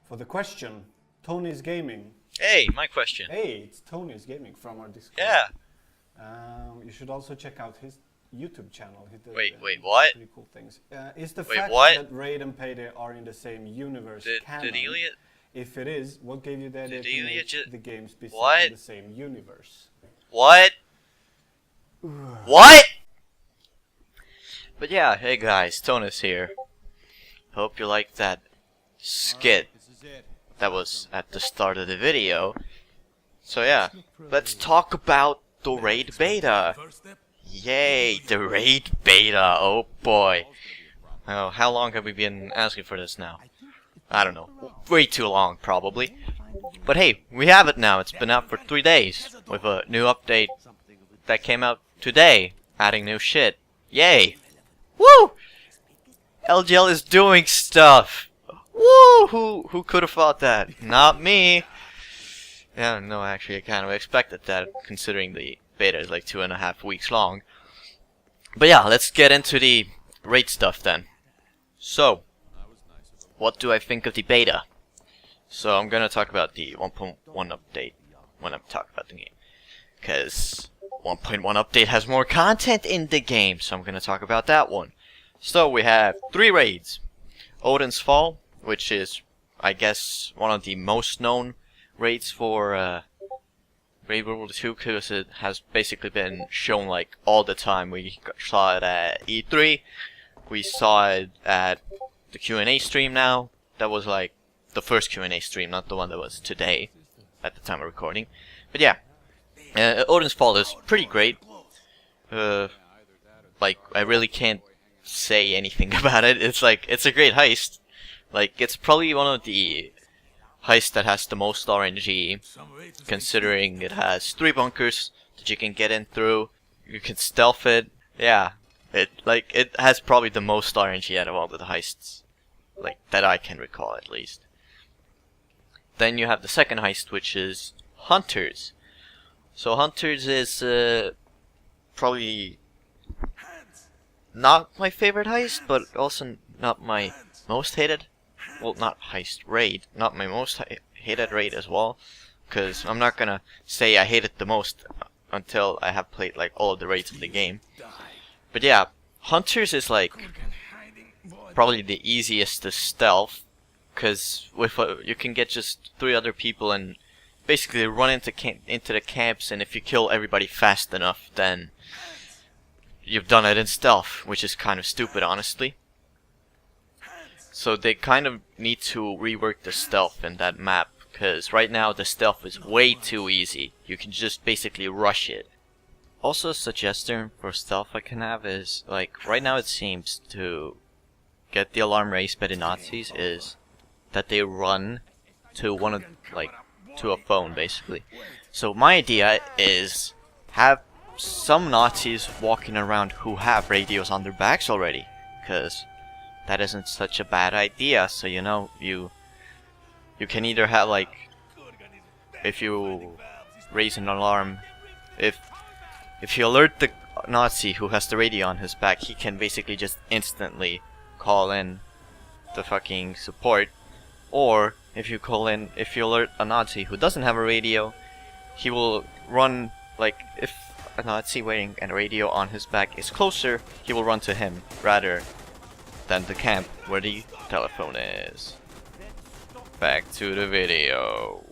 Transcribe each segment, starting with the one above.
for the question. TonisGaming. Hey, my question. Hey, it's TonisGaming from our Discord. Yeah. You should also check out his YouTube channel. He does, Wait, what? Pretty cool things. Is the Wait, fact what? that Raid and Payday are in the same universe canon? Did Elliot? If it is, what gave you the idea to make the games be set in the same universe? What? What? But yeah, hey guys, Tonis here. Hope you liked that skit that was at the start of the video. So yeah, let's talk about the Raid Beta. Yay, the Raid Beta, oh boy. Oh, how long have we been asking for this now? I don't know, way too long probably. But hey, we have it now. It's been out for 3 days with a new update that came out today, adding new shit. Yay! Woo! LGL is doing stuff. Woo! Who could have thought that? Not me. Yeah, no, actually, I kind of expected that, considering the beta is like 2.5 weeks long. But yeah, let's get into the raid stuff then. So, what do I think of the beta? So I'm gonna talk about the 1.1 update when I'm talking about the game, because 1.1 update has more content in the game, so I'm gonna talk about that one. So we have 3 raids. Odin's Fall, which is, I guess, one of the most known raids for Raid World 2, because it has basically been shown like all the time. We saw it at E3, we saw it at the Q&A stream now. That was like the first Q&A stream, not the one that was today at the time of recording. But yeah, Odin's Fall is pretty great. Like, I really can't say anything about it. It's like, it's a great heist. Like, it's probably one of the heists that has the most RNG, considering it has 3 bunkers that you can get in through. You can stealth it. Yeah, it has probably the most RNG out of all the heists, like, that I can recall at least. Then you have the second heist, which is Hunters. So Hunters is probably not my favorite heist, but also not my most hated. Well, not heist, raid. Not my most hated raid as well, because I'm not gonna say I hate it the most until I have played like all of the raids in the game. But yeah, Hunters is like probably the easiest to stealth, because with you can get just 3 other people and basically run into the camps, and if you kill everybody fast enough, then you've done it in stealth, which is kind of stupid, honestly. So they kind of need to rework the stealth in that map, because right now the stealth is way too easy. You can just basically rush it. Also, a suggestion for stealth I can have is, like, right now it seems to get the alarm raised by the Nazis is that they run to one of, like, to a phone basically. So my idea is have some Nazis walking around who have radios on their backs already, because that isn't such a bad idea. So you know, you can either have, like, if you raise an alarm, if you alert the Nazi who has the radio on his back, he can basically just instantly call in the fucking support. Or if you alert a Nazi who doesn't have a radio, he will run, like, if a Nazi wearing a radio on his back is closer, he will run to him rather than the camp where the telephone is. Back to the video.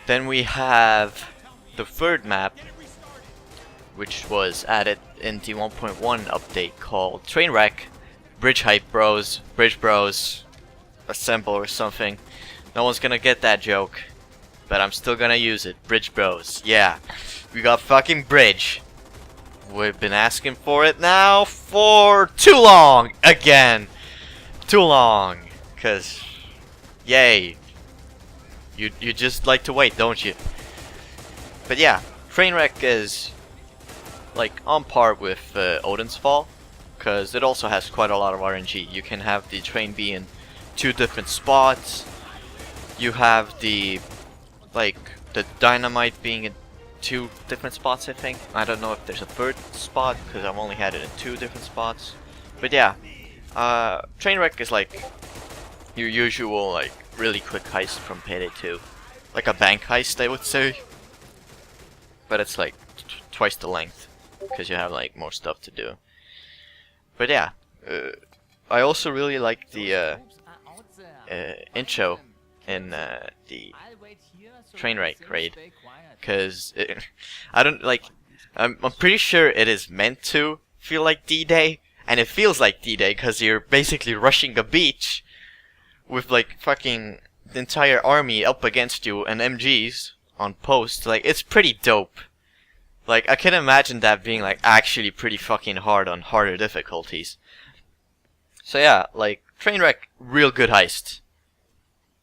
Then we have the third map, which was added in the 1.1 update, called Trainwreck. Bridge hype bros, bridge bros, assemble or something. No one's gonna get that joke, but I'm still gonna use it. Bridge bros, yeah. We got fucking bridge. We've been asking for it now for too long! Again! Too long! Cause, yay. You just like to wait, don't you? But yeah, Trainwreck is like on par with Odin's Fall, because it also has quite a lot of RNG. You can have the train be in 2 different spots. You have the, like, the dynamite being in 2 different spots, I think. I don't know if there's a 3rd spot, because I've only had it in 2 different spots. But yeah, Trainwreck is like your usual like really quick heist from Payday 2, like a bank heist, I would say, but it's like twice the length because you have like more stuff to do. But yeah, I also really like the intro in the Trainwreck raid, because I don't like. I'm pretty sure it is meant to feel like D-Day, and it feels like D-Day because you're basically rushing a beach with like fucking the entire army up against you and MGs on post. Like, it's pretty dope. Like, I can imagine that being like actually pretty fucking hard on harder difficulties. So yeah, like Trainwreck, real good heist.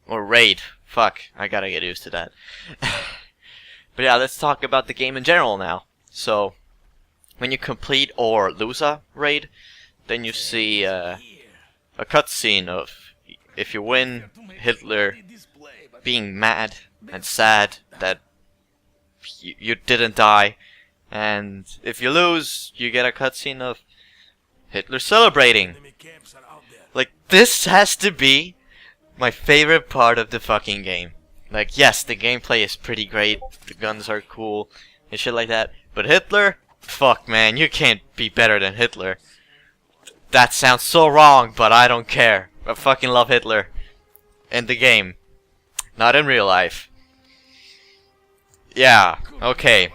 Or raid. Fuck, I gotta get used to that. But yeah, let's talk about the game in general now. So, when you complete or lose a raid, then you see a cutscene of, if you win, Hitler being mad and sad that you didn't die, and if you lose, you get a cutscene of Hitler celebrating. Like, this has to be my favorite part of the fucking game. Like, yes, the gameplay is pretty great, the guns are cool, and shit like that, but Hitler? Fuck, man, you can't be better than Hitler. That sounds so wrong, but I don't care. I fucking love Hitler. In the game. Not in real life. Yeah, okay.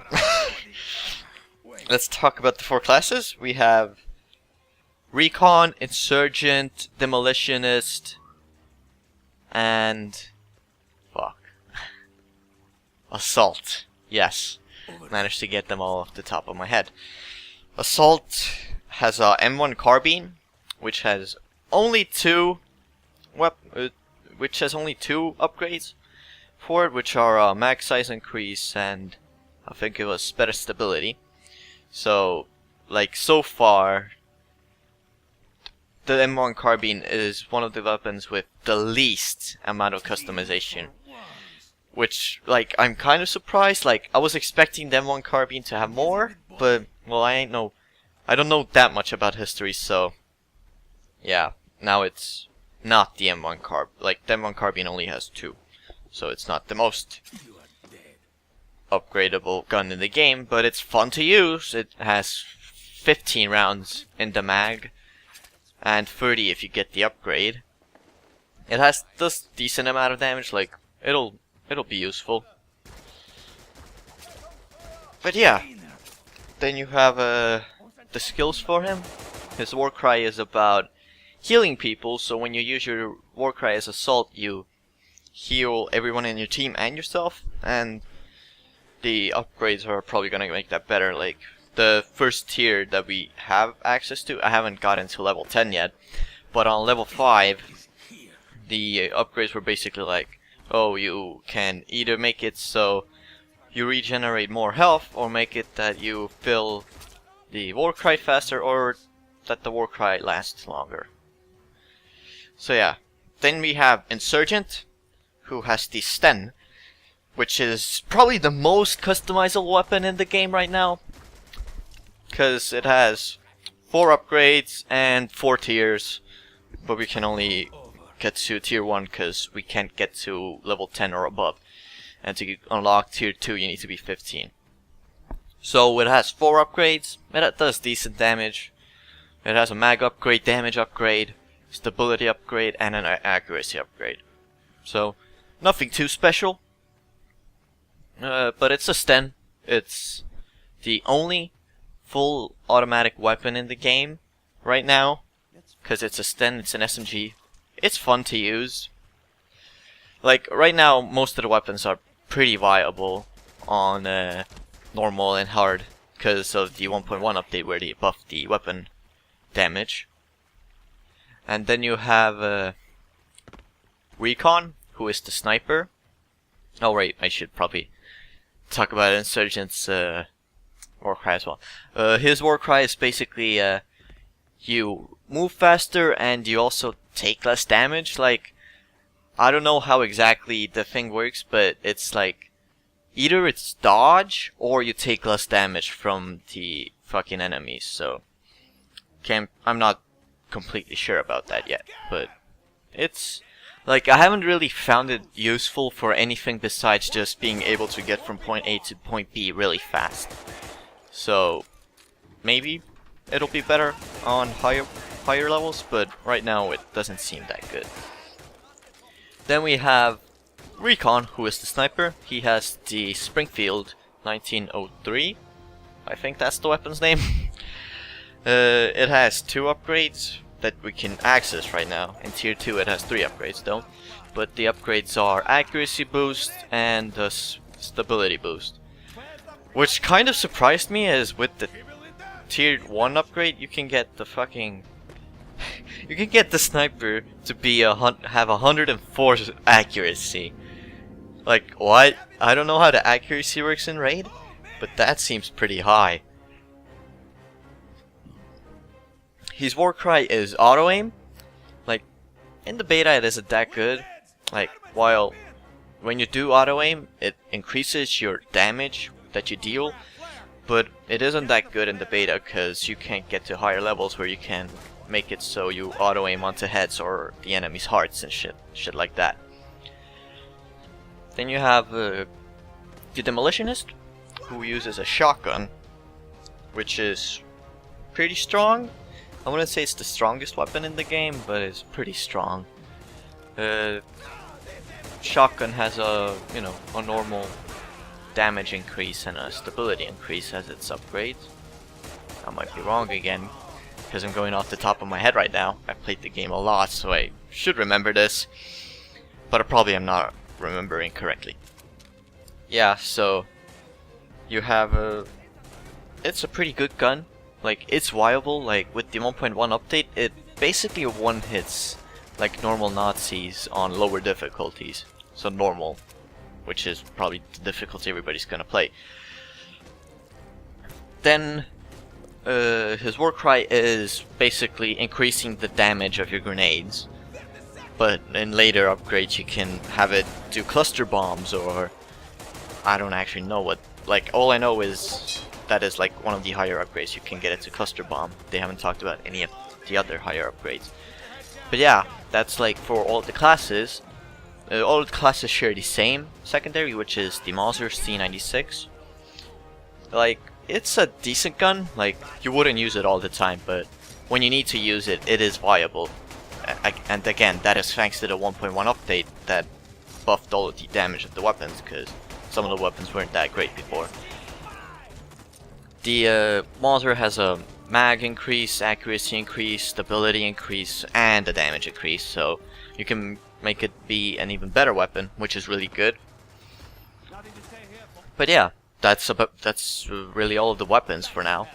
Let's talk about the 4 classes. We have Recon, Insurgent, Demolitionist, and... fuck. Assault. Yes. Managed to get them all off the top of my head. Assault has a M1 carbine, which has only 2 upgrades for it, which are mag size increase and I think it was better stability. So, like, so far, the M1 carbine is one of the weapons with the least amount of customization. Which, like, I'm kind of surprised. Like, I was expecting the M1 carbine to have more, but, well, I don't know that much about history, so, yeah, now it's not the M1 carb. Like, the M1 carbine only has 2, so it's not the most upgradable gun in the game, but it's fun to use. It has 15 rounds in the mag, and 30 if you get the upgrade. It has this decent amount of damage. Like, it'll be useful. But yeah, then you have the skills for him. His war cry is about healing people, so when you use your war cry as assault, you heal everyone in your team and yourself, and the upgrades are probably gonna make that better. Like, the first tier that we have access to, I haven't gotten to level 10 yet, but on level 5, the upgrades were basically like, oh, you can either make it so you regenerate more health, or make it that you fill the war cry faster, or that the war cry lasts longer. So yeah, then we have Insurgent, who has the Sten, which is probably the most customizable weapon in the game right now, because it has 4 upgrades and 4 tiers, but we can only get to tier 1 because we can't get to level 10 or above, and to unlock tier 2 you need to be 15. So it has 4 upgrades, it does decent damage, it has a mag upgrade, damage upgrade, stability upgrade, and an accuracy upgrade. So nothing too special, but it's a Sten. It's the only full automatic weapon in the game right now, because it's a Sten, it's an SMG. It's fun to use. Like, right now, most of the weapons are pretty viable on normal and hard, because of the 1.1 update where they buffed the weapon damage. And then you have Recon, who is the sniper. Oh right, I should probably talk about Insurgent's war cry as well. His war cry is basically you move faster and you also take less damage. Like, I don't know how exactly the thing works, but it's like either it's dodge or you take less damage from the fucking enemies. So I'm not completely sure about that yet, but it's Like, I haven't really found it useful for anything besides just being able to get from point A to point B really fast. So, maybe it'll be better on higher levels, but right now it doesn't seem that good. Then we have Recon, who is the sniper. He has the Springfield 1903. I think that's the weapon's name. It has 2 upgrades that we can access right now. In tier 2 it has 3 upgrades though. But the upgrades are accuracy boost and the stability boost. Which kind of surprised me is with the tier 1 upgrade you can get the fucking... you can get the sniper to be have 104 accuracy. Like, what? I don't know how the accuracy works in Raid, but that seems pretty high. His war cry is auto aim. Like, in the beta it isn't that good. Like, while when you do auto aim, it increases your damage that you deal, but it isn't that good in the beta because you can't get to higher levels where you can make it so you auto aim onto heads or the enemy's hearts and shit like that. Then you have the Demolitionist, who uses a shotgun, which is pretty strong. I wouldn't say it's the strongest weapon in the game, but it's pretty strong. Shotgun has a, you know, a normal damage increase and a stability increase as its upgrades. I might be wrong again, because I'm going off the top of my head right now. I played the game a lot, so I should remember this, but I probably am not remembering correctly. Yeah, so you have it's a pretty good gun. Like, it's viable. Like, with the 1.1 update, it basically one-hits like normal Nazis on lower difficulties. So normal, which is probably the difficulty everybody's gonna play. Then his war cry is basically increasing the damage of your grenades. But in later upgrades you can have it do cluster bombs, or I don't actually know what. Like, all I know is that is like one of the higher upgrades, you can get it to cluster bomb. They haven't talked about any of the other higher upgrades. But yeah, that's like for all the classes. All the classes share the same secondary, which is the Mauser C96. Like, it's a decent gun. Like, you wouldn't use it all the time, but when you need to use it, it is viable. And again, that is thanks to the 1.1 update that buffed all of the damage of the weapons, because some of the weapons weren't that great before. The Mauser has a mag increase, accuracy increase, stability increase, and a damage increase, so you can make it be an even better weapon, which is really good. But yeah, that's really all of the weapons for now.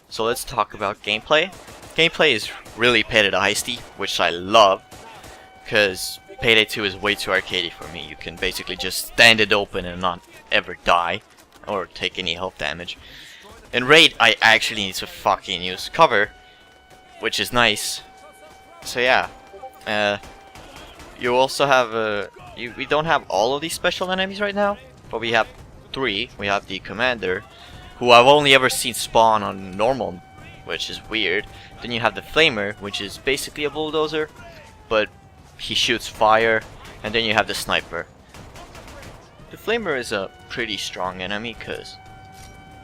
So let's talk about gameplay. Gameplay is really Payday the Heisty, which I love, because Payday 2 is way too arcadey for me. You can basically just stand it open and not ever die, or take any health damage. In Raid, I actually need to fucking use cover, which is nice. So yeah, you also have we don't have all of these special enemies right now, but we have 3. We have the Commander, who I've only ever seen spawn on normal, which is weird. Then you have the Flamer, which is basically a bulldozer, but he shoots fire. And then you have the Sniper. The Flamer is a pretty strong enemy because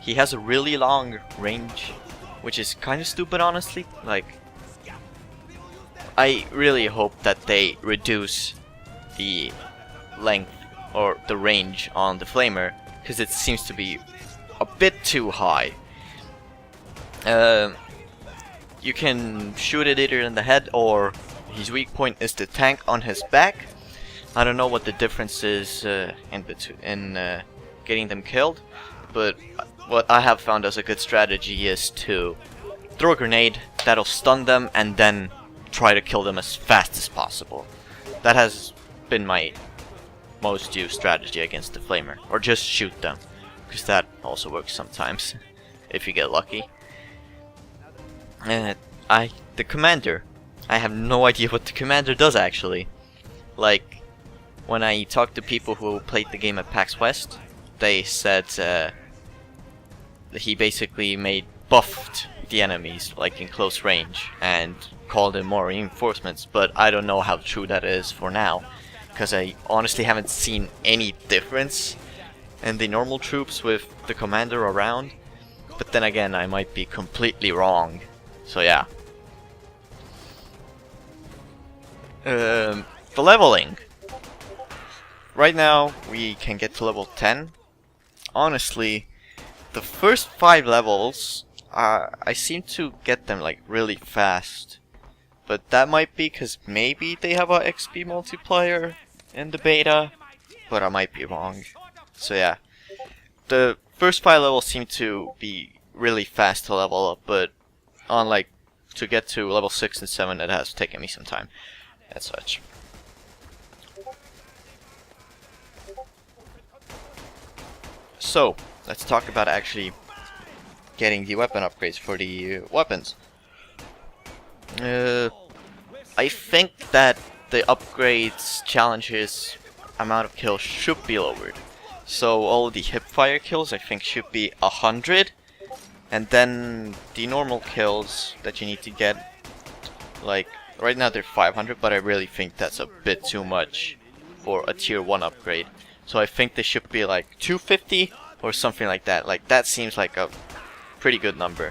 he has a really long range, which is kind of stupid, honestly. Like, I really hope that they reduce the length or the range on the Flamer, because it seems to be a bit too high. You can shoot it either in the head, or his weak point is the tank on his back. I don't know what the difference is in getting them killed, but what I have found as a good strategy is to throw a grenade that'll stun them and then try to kill them as fast as possible. That has been my most used strategy against the Flamer, or just shoot them, because that also works sometimes if you get lucky. The Commander, I have no idea what the Commander does actually. Like, when I talked to people who played the game at PAX West, they said he basically buffed the enemies like in close range and call them more reinforcements, but I don't know how true that is for now, because I honestly haven't seen any difference in the normal troops with the commander around. But then again, I might be completely wrong. So yeah. The leveling. Right now we can get to level 10. Honestly, the first 5 levels, I seem to get them like really fast. But that might be because maybe they have a XP multiplier in the beta, but I might be wrong. So yeah, the first 5 levels seem to be really fast to level up, but on like to get to level 6 and 7 it has taken me some time and such. So let's talk about actually getting the weapon upgrades for the weapons. I think that the upgrades challenges amount of kills should be lowered. So all the hipfire kills I think should be 100, and then the normal kills that you need to get, like right now they're 500, but I really think that's a bit too much for a tier 1 upgrade. So I think they should be like 250 or something like that. Like that seems like a pretty good number.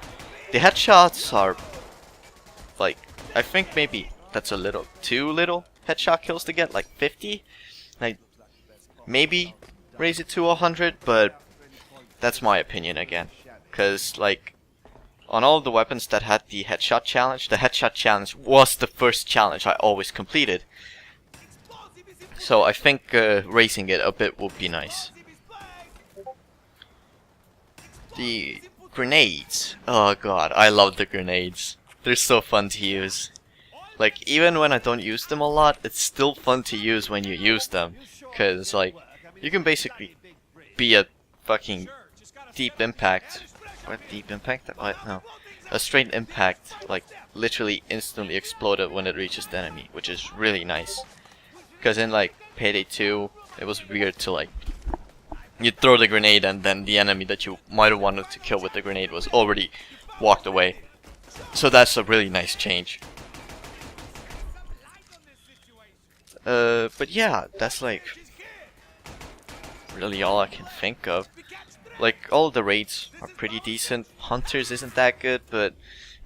The headshots are like, I think maybe that's a little too little headshot kills to get, like 50. Like maybe raise it to 100, but that's my opinion again. Cause like on all of the weapons that had the headshot challenge was the first challenge I always completed. So I think raising it a bit would be nice. The grenades. Oh god, I love the grenades. They're so fun to use. Like even when I don't use them a lot, it's still fun to use when you use them. Cause like you can basically be a fucking deep impact. What deep impact? What? No. A straight impact, like literally instantly exploded when it reaches the enemy, which is really nice. Because in like Payday 2, it was weird to like, you throw the grenade and then the enemy that you might have wanted to kill with the grenade was already walked away. So that's a really nice change. But yeah, that's like really all I can think of. Like all the raids are pretty decent. Hunters isn't that good, but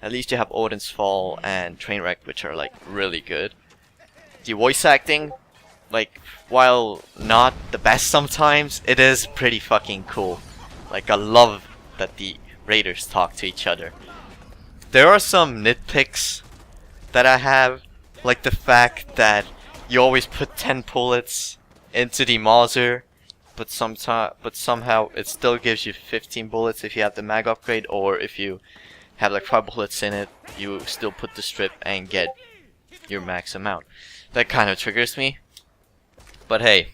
at least you have Odin's Fall and Trainwreck, which are like really good. The voice acting, like while not the best sometimes, it is pretty fucking cool. Like I love that the raiders talk to each other. There are some nitpicks that I have, like the fact that you always put 10 bullets into the Mauser, but somehow it still gives you 15 bullets if you have the mag upgrade, or if you have like 5 bullets in it, you still put the strip and get your max amount. That kind of triggers me. But hey,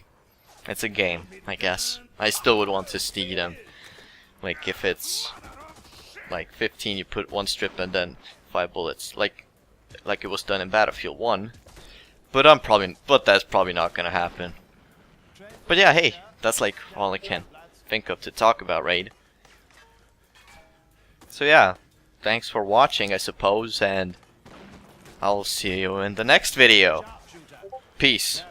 it's a game, I guess. I still would want to see them. Like if it's like 15, you put 1 strip and then 5 bullets, like it was done in Battlefield 1. But that's probably not gonna happen. But yeah, hey, that's like all I can think of to talk about Raid. So yeah, thanks for watching, I suppose, and I'll see you in the next video. Peace.